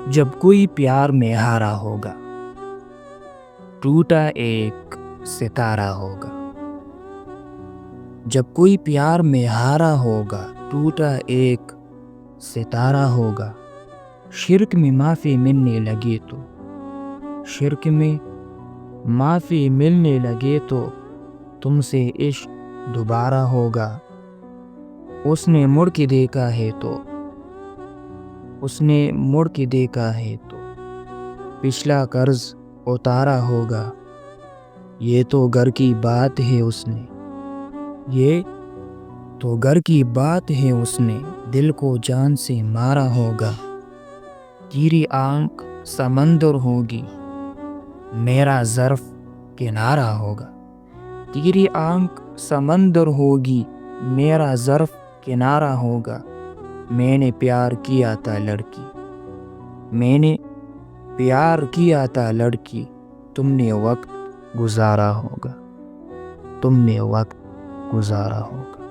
جب کوئی پیار میں ہارا ہوگا، ٹوٹا ایک ستارہ ہوگا۔ جب کوئی پیار میں ہارا ہوگا، ٹوٹا ایک ستارہ ہوگا۔ شرک میں معافی ملنے لگے تو، شرک میں معافی ملنے لگے تو تم سے عشق دوبارہ ہوگا۔ اس نے مڑ کے دیکھا ہے تو، اس نے مڑ کے دیکھا ہے تو پچھلا قرض اتارا ہوگا۔ یہ تو گھر کی بات ہے، اس نے، یہ تو گھر کی بات ہے، اس نے دل کو جان سے مارا ہوگا۔ تیری آنکھ سمندر ہوگی، میرا ظرف کنارہ ہوگا۔ تیری آنکھ سمندر ہوگی، میرا ظرف کنارہ ہوگا۔ میں نے پیار کیا تھا لڑکی، میں نے پیار کیا تھا لڑکی، تم نے وقت گزارا ہوگا، تم نے وقت گزارا ہوگا۔